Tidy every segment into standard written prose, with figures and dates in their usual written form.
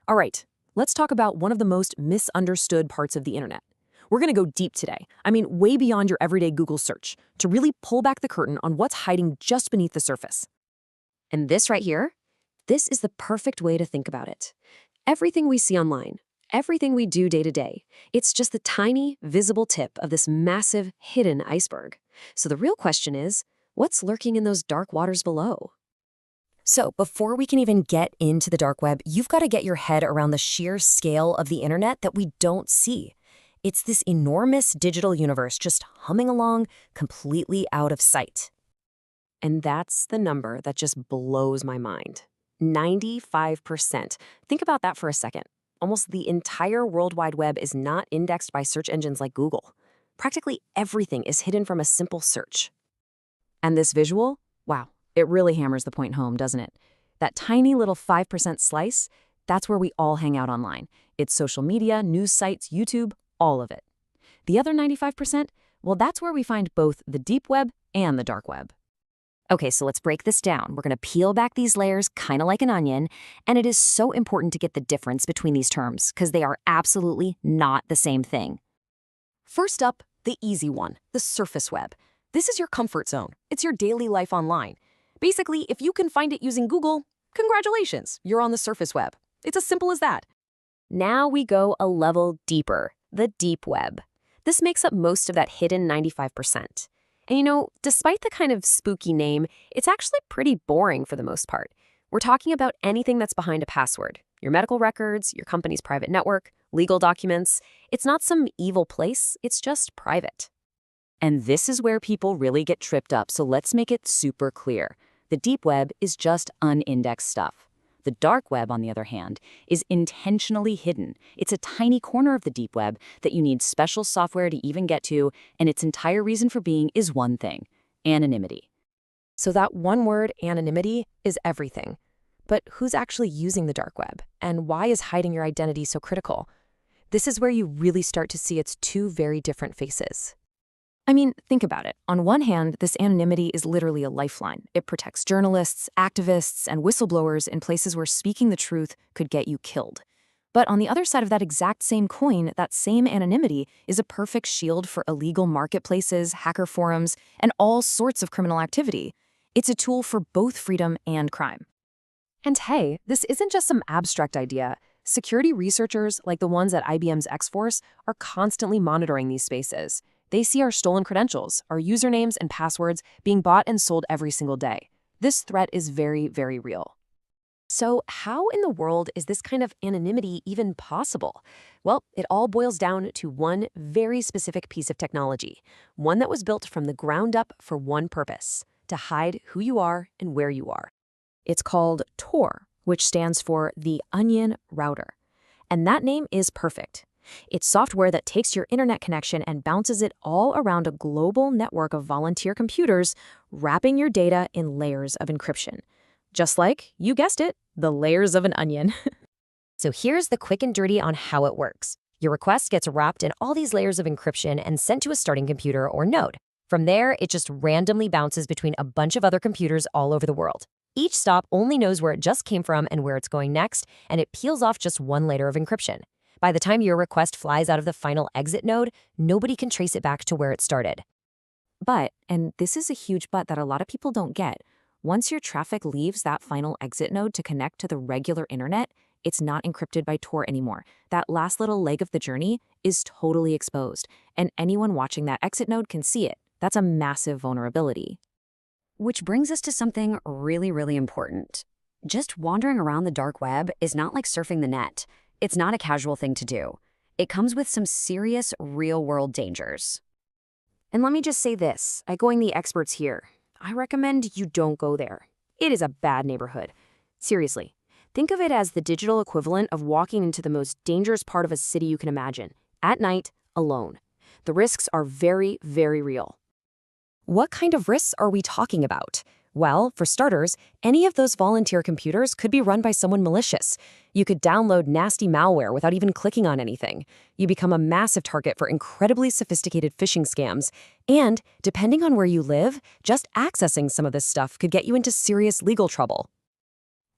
All right, let's talk about one of the most misunderstood parts of the internet. We're going to go deep today. I mean, way beyond your everyday Google search, to really pull back the curtain on what's hiding just beneath the surface. And this right here, this is the perfect way to think about it. Everything we see online, everything we do day to day, it's just the tiny, visible tip of this massive, hidden iceberg. So the real question is, what's lurking in those dark waters below? So before we can even get into the dark web, you've got to get your head around the sheer scale of the internet that we don't see. It's this enormous digital universe just humming along, completely out of sight. And that's the number that just blows my mind. 95%. Think about that for a second. Almost the entire World Wide Web is not indexed by search engines like Google. Practically everything is hidden from a simple search. And this visual? Wow, it really hammers the point home, doesn't it? That tiny little 5% slice, that's where we all hang out online. It's social media, news sites, YouTube, all of it. The other 95%, well, that's where we find both the deep web and the dark web. Okay, so let's break this down. We're going to peel back these layers kind of like an onion, and it is so important to get the difference between these terms because they are absolutely not the same thing. First up, the easy one, the surface web. This is your comfort zone. It's your daily life online. Basically, if you can find it using Google, congratulations, you're on the surface web. It's as simple as that. Now we go a level deeper, the deep web. This makes up most of that hidden 95%. And you know, despite the kind of spooky name, it's actually pretty boring for the most part. We're talking about anything that's behind a password. Your medical records, your company's private network, legal documents. It's not some evil place, it's just private. And this is where people really get tripped up, so let's make it super clear. The deep web is just unindexed stuff. The dark web, on the other hand, is intentionally hidden. It's a tiny corner of the deep web that you need special software to even get to, and its entire reason for being is one thing: anonymity. So that one word, anonymity, is everything. But who's actually using the dark web? And why is hiding your identity so critical? This is where you really start to see its two very different faces. I mean, think about it. On one hand, this anonymity is literally a lifeline. It protects journalists, activists, and whistleblowers in places where speaking the truth could get you killed. But on the other side of that exact same coin, that same anonymity is a perfect shield for illegal marketplaces, hacker forums, and all sorts of criminal activity. It's a tool for both freedom and crime. And hey, this isn't just some abstract idea. Security researchers, like the ones at IBM's X-Force, are constantly monitoring these spaces. They see our stolen credentials, our usernames and passwords being bought and sold every single day. This threat is very, very real. So how in the world is this kind of anonymity even possible? Well, it all boils down to one very specific piece of technology, one that was built from the ground up for one purpose: to hide who you are and where you are. It's called Tor, which stands for the Onion Router. And that name is perfect. It's software that takes your internet connection and bounces it all around a global network of volunteer computers, wrapping your data in layers of encryption. Just like, you guessed it, the layers of an onion. So here's the quick and dirty on how it works. Your request gets wrapped in all these layers of encryption and sent to a starting computer or node. From there, it just randomly bounces between a bunch of other computers all over the world. Each stop only knows where it just came from and where it's going next, and it peels off just one layer of encryption. By the time your request flies out of the final exit node, nobody can trace it back to where it started. But, and this is a huge but that a lot of people don't get, once your traffic leaves that final exit node to connect to the regular internet, it's not encrypted by Tor anymore. That last little leg of the journey is totally exposed, and anyone watching that exit node can see it. That's a massive vulnerability. Which brings us to something really, really important. Just wandering around the dark web is not like surfing the net. It's not a casual thing to do. It comes with some serious real-world dangers. And let me just say this, echoing the experts here, I recommend you don't go there. It is a bad neighborhood. Seriously, think of it as the digital equivalent of walking into the most dangerous part of a city you can imagine, at night, alone. The risks are very, very real. What kind of risks are we talking about? Well, for starters, any of those volunteer computers could be run by someone malicious. You could download nasty malware without even clicking on anything. You become a massive target for incredibly sophisticated phishing scams. And, depending on where you live, just accessing some of this stuff could get you into serious legal trouble.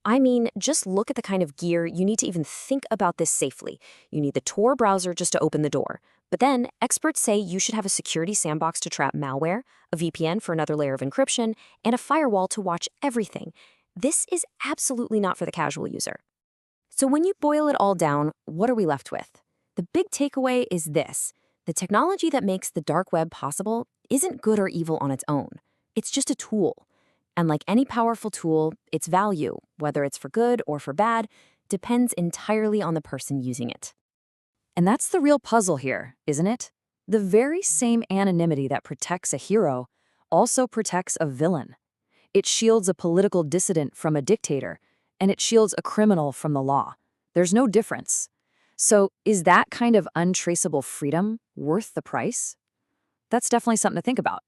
I mean, just look at the kind of gear you need to even think about this safely. You need the Tor browser just to open the door. But then, experts say you should have a security sandbox to trap malware, a VPN for another layer of encryption, and a firewall to watch everything. This is absolutely not for the casual user. So when you boil it all down, what are we left with? The big takeaway is this: the technology that makes the dark web possible isn't good or evil on its own. It's just a tool. And like any powerful tool, its value, whether it's for good or for bad, depends entirely on the person using it. And that's the real puzzle here, isn't it? The very same anonymity that protects a hero also protects a villain. It shields a political dissident from a dictator, and it shields a criminal from the law. There's no difference. So, is that kind of untraceable freedom worth the price? That's definitely something to think about.